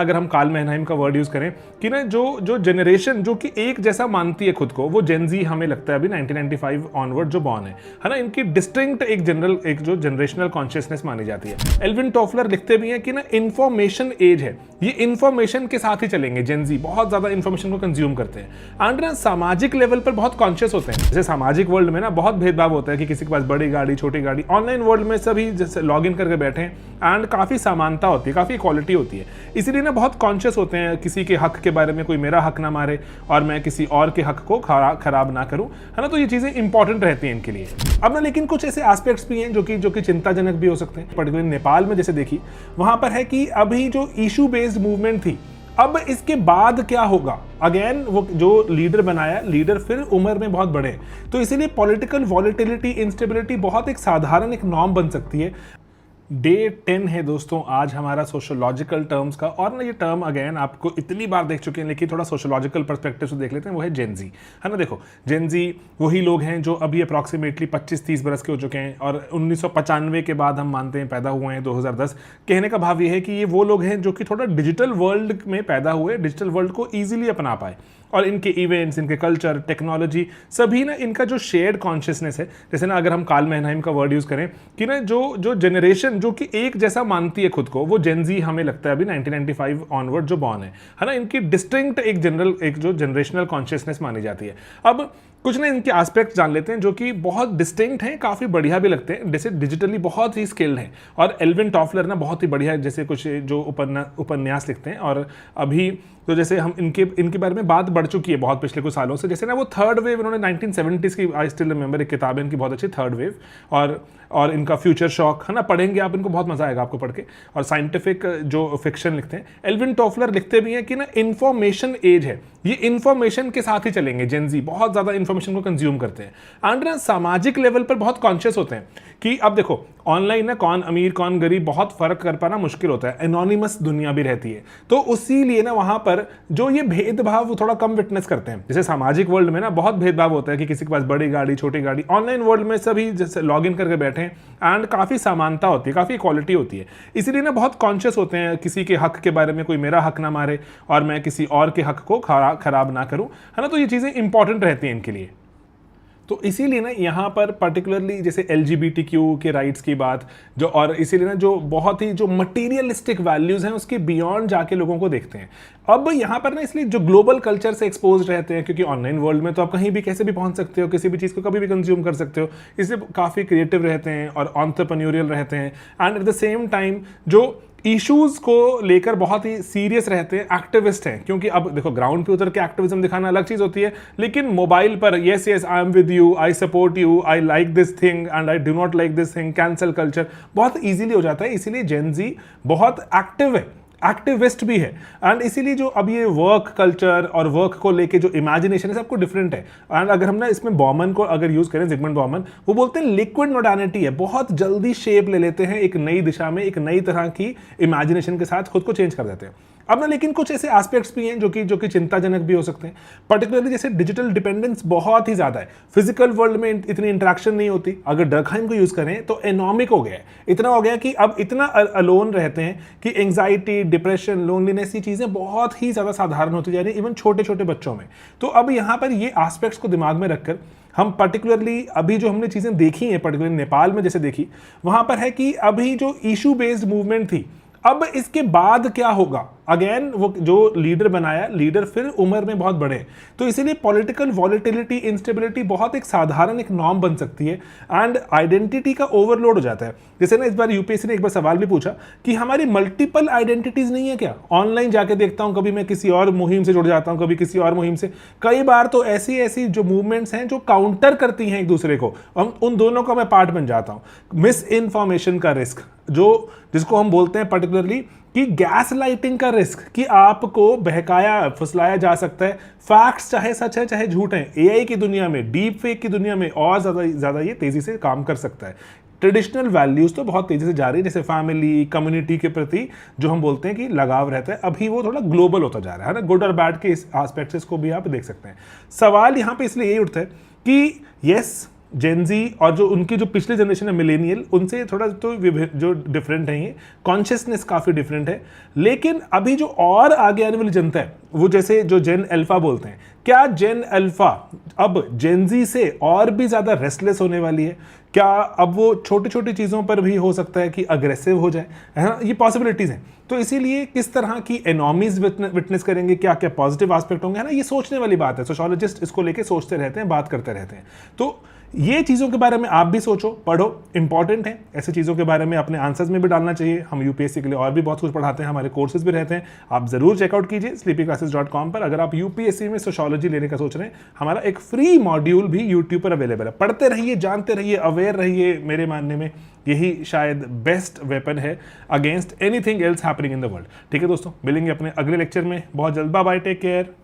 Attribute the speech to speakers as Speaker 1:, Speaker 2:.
Speaker 1: अगर हम कार्ल मैनहाइम का वर्ड यूज करें कि ना जो जनरेशन जो कि एक जैसा मानती है खुद को, वो जेन जी हमें लगता है अभी 1995 ऑनवर्ड जो बॉर्न है ना, इनकी डिस्टिंक्ट एक जो जनरेशनल कॉन्शियसनेस मानी जाती है। एल्विन टॉफलर लिखते भी हैं कि ना इंफॉर्मेशन एज है, ये इंफॉर्मेशन के साथ ही चलेंगे। जेन जी बहुत ज्यादा इंफॉर्मेशन को कंज्यूम करते हैं एंड ना सामाजिक लेवल पर बहुत कॉन्शियस होते हैं। जैसे सामाजिक वर्ल्ड में ना बहुत भेदभाव होता है कि किसी के पास बड़ी गाड़ी छोटी गाड़ी, ऑनलाइन वर्ल्ड में सभी जैसे लॉग इन करके बैठे हैं एंड काफी समानता होती है, काफी इक्वालिटी होती है। इसीलिए बहुत कॉन्शियस होते हैं किसी के हक के बारे में, कोई मेरा हक ना मारे और मैं किसी और के हक को खराब ना करूं, है ना। तो ये चीजें इंपॉर्टेंट रहती हैं इनके लिए। अब ना लेकिन कुछ ऐसे एस्पेक्ट्स भी हैं जो कि चिंताजनक भी हो सकते हैं। पर्टिकुलरली नेपाल में जैसे देखी, वहां पर है कि अभी जो इशू बेस्ड मूवमेंट थी, अब इसके बाद क्या होगा। अगेन वो जो लीडर बनाया, लीडर फिर उम्र में बहुत बड़े, तो इसीलिए पॉलिटिकल वॉलेटिलिटी, इंस्टेबिलिटी बहुत एक साधारण एक नॉर्म बन सकती है। डे 10 है दोस्तों आज हमारा सोशोलॉजिकल टर्म्स का, और ना ये टर्म अगेन आपको इतनी बार देख चुके हैं, लेकिन थोड़ा सोशोलॉजिकल पर्सपेक्टिव से देख लेते हैं। वो है जेन जी, है ना। देखो जेन जी वही लोग हैं जो अभी अप्रॉक्सीमेटली 25-30 बरस के हो चुके हैं और 1995 के बाद हम मानते हैं पैदा हुए हैं 2010। कहने का भाव ये है कि ये वो लोग हैं जो कि थोड़ा डिजिटल वर्ल्ड में पैदा हुए, डिजिटल वर्ल्ड को ईजिली अपना पाए, और इनके इवेंट्स, इनके कल्चर, टेक्नोलॉजी सभी ना इनका जो शेयर्ड कॉन्शियसनेस है। जैसे ना अगर हम कार्ल मैनहाइम का वर्ड यूज करें कि ना जो जनरेशन जो कि एक जैसा मानती है खुद को, वो जेन जी हमें लगता है अभी 1995 ऑनवर्ड जो बॉर्न है ना, इनकी डिस्टिंक्ट एक जो जनरेशनल कॉन्शियसनेस मानी जाती है। अब कुछ ना इनके एस्पेक्ट जान लेते हैं जो कि बहुत डिस्टिंक्ट हैं, काफ़ी बढ़िया भी लगते हैं, जैसे डिजिटली बहुत ही स्किल्ड हैं। और एल्विन टॉफलर ना बहुत ही बढ़िया जैसे कुछ जो उपन्यास लिखते हैं, और अभी तो जैसे हम इनके बारे में बात बढ़ चुकी है बहुत पिछले कुछ सालों से। जैसे ना वो थर्ड वेव, इन्होंने 1970s की, आई स्टिल रिमेंबर, एक किताब है इनकी बहुत अच्छी, थर्ड वेव, और इनका फ्यूचर शॉक, है ना, पढ़ेंगे आप, इनको बहुत मजा आएगा आपको पढ़ के। और साइंटिफिक जो फिक्शन लिखते हैं। एल्विन टॉफलर लिखते भी हैं कि ना इंफॉर्मेशन एज है, ये इंफॉर्मेशन के साथ ही चलेंगे। जेन जी बहुत ज्यादा इंफॉर्मेशन को कंज्यूम करते हैं एंड ना सामाजिक लेवल पर बहुत कॉन्शियस होते हैं कि अब देखो ऑनलाइन ना कौन अमीर कौन गरीब बहुत फर्क कर पाना मुश्किल होता है, एनोनिमस दुनिया भी रहती है, तो उसी लिए ना वहां पर जो ये भेदभाव वो थोड़ा कम विटनेस करते हैं। जैसे सामाजिक वर्ल्ड में ना बहुत भेदभाव होता है कि किसी के पास बड़ी गाड़ी छोटी गाड़ी, ऑनलाइन वर्ल्ड में सभी जैसे लॉग इन करके बैठे हैं एंड काफी समानता होती है, काफी इक्वालिटी होती है। इसीलिए ना बहुत कॉन्शियस होते हैं किसी के हक के बारे में, कोई मेरा हक ना मारे और मैं किसी और के हक को खराब ना करूं, है ना। तो ये चीजें इंपॉर्टेंट रहती हैं इनके लिए। तो इसीलिए ना यहाँ पर पर्टिकुलरली जैसे LGBTQ के राइट्स की बात जो, और इसीलिए ना जो बहुत ही जो मटीरियलिस्टिक वैल्यूज हैं उसके बियॉन्ड जाके लोगों को देखते हैं। अब यहाँ पर ना इसलिए जो ग्लोबल कल्चर से एक्सपोज रहते हैं, क्योंकि ऑनलाइन वर्ल्ड में तो आप कहीं भी कैसे भी पहुंच सकते हो, किसी भी चीज़ को कभी भी कंज्यूम कर सकते हो, इसलिए काफ़ी क्रिएटिव रहते हैं और एंटरप्रेन्योरियल रहते हैं and at the same time जो इश्यूज को लेकर बहुत ही सीरियस रहते हैं, एक्टिविस्ट हैं। क्योंकि अब देखो ग्राउंड पे उतर के एक्टिविज्म दिखाना अलग चीज होती है, लेकिन मोबाइल पर yes I am with you, I support you, I like this thing and I do not like this thing, cancel culture बहुत इजीली हो जाता है। इसीलिए जेन जी बहुत एक्टिव है, एक्टिविस्ट भी है एंड इसीलिए जो अब ये वर्क कल्चर और वर्क को लेके जो इमेजिनेशन है सबको डिफरेंट है। एंड अगर हम ना इसमें बॉमन को अगर यूज करें, जिगमंड बॉमन, वो बोलते हैं लिक्विड मॉडर्निटी है, बहुत जल्दी शेप ले लेते हैं एक नई दिशा में, एक नई तरह की इमेजिनेशन के साथ खुद को चेंज कर देते हैं। अब ना लेकिन कुछ ऐसे एस्पेक्ट्स भी हैं जो कि चिंताजनक भी हो सकते हैं। पर्टिकुलरली जैसे डिजिटल डिपेंडेंस बहुत ही ज्यादा है, फिजिकल वर्ल्ड में इतनी इंटरेक्शन नहीं होती। अगर डर्कहाइम को यूज करें तो एनोमिक हो गया है, इतना हो गया कि अब इतना अलोन रहते हैं कि एंग्जाइटी, डिप्रेशन, लोनलीनेस, ये चीजें बहुत ही ज्यादा साधारण होती जा रही है इवन छोटे छोटे बच्चों में। तो अब यहाँ पर ये एस्पेक्ट्स को दिमाग में रखकर हम पर्टिकुलरली अभी जो हमने चीजें देखी हैं, पर्टिकुलरली नेपाल में जैसे देखी, वहां पर है कि अभी जो इशू बेस्ड मूवमेंट थी, अब इसके बाद क्या होगा। अगेन वो जो लीडर बनाया, लीडर फिर उम्र में बहुत बड़े, तो इसीलिए पॉलिटिकल वॉलेटिलिटी, इंस्टेबिलिटी बहुत एक साधारण एक नॉर्म बन सकती है एंड आइडेंटिटी का ओवरलोड हो जाता है। जैसे ना इस बार यूपीएससी ने एक बार सवाल भी पूछा कि हमारी मल्टीपल आइडेंटिटीज नहीं है क्या। ऑनलाइन जाके देखता हूं, कभी मैं किसी और मुहिम से जुड़ जाता हूं, कभी किसी और मुहिम से, कई बार तो ऐसी ऐसी जो मूवमेंट्स हैं जो काउंटर करती हैं एक दूसरे को, हम उन दोनों का मैं पार्ट बन जाता हूं। मिस इन्फॉर्मेशन का रिस्क, जिसको हम बोलते हैं पर्टिकुलरली कि गैस लाइटिंग का रिस्क, कि आपको बहकाया फुसलाया जा सकता है। फैक्ट्स चाहे सच है चाहे झूठ है, एआई की दुनिया में, डीप फेक की दुनिया में और ज्यादा ये तेजी से काम कर सकता है। ट्रेडिशनल वैल्यूज तो बहुत तेजी से जा रही है, जैसे फैमिली, कम्युनिटी के प्रति जो हम बोलते हैं कि लगाव रहता है, अभी वो थोड़ा ग्लोबल होता जा रहा है ना। गुड और बैड के इस एस्पेक्ट्स को भी आप देख सकते हैं। सवाल यहाँ पे इसलिए यही उठता है कि यस जेनजी और जो उनकी जो पिछली जनरेशन है मिलेनियल, उनसे थोड़ा तो जो डिफरेंट है, ये कॉन्शियसनेस काफ़ी डिफरेंट है। लेकिन अभी जो और आगे आने वाली जनता है, वो जैसे जो जेन अल्फा बोलते हैं, क्या जेन अल्फा अब जेनजी से और भी ज़्यादा रेस्टलेस होने वाली है? क्या अब वो छोटी छोटी चीज़ों पर भी हो सकता है कि अग्रेसिव हो जाए, है ना? ये पॉसिबिलिटीज़ हैं। तो इसीलिए किस तरह की एनॉमीज विटनेस करेंगे, क्या क्या पॉजिटिव एस्पेक्ट होंगे, है ना? ये सोचने वाली बात है। सोशियोलॉजिस्ट इसको लेके सोचते रहते हैं, बात करते रहते हैं। तो ये चीज़ों के बारे में आप भी सोचो, पढ़ो, इंपॉर्टेंट है। ऐसी चीज़ों के बारे में अपने आंसर्स में भी डालना चाहिए। हम यूपीएससी के लिए और भी बहुत कुछ पढ़ाते हैं, हमारे कोर्सेज भी रहते हैं, आप ज़रूर चेकआउट कीजिए sleepyclasses.com पर। अगर आप यूपीएससी में सोशियोलॉजी लेने का सोच रहे हैं, हमारा एक फ्री मॉड्यूल भी यूट्यूब पर अवेलेबल है। पढ़ते रहिए, जानते रहिए, अवेयर रहिए। मेरे मानने में यही शायद बेस्ट वेपन है against anything else happening in the world. ठीक है दोस्तों, मिलेंगे अपने अगले लेक्चर में बहुत जल्द। Bye bye, take care.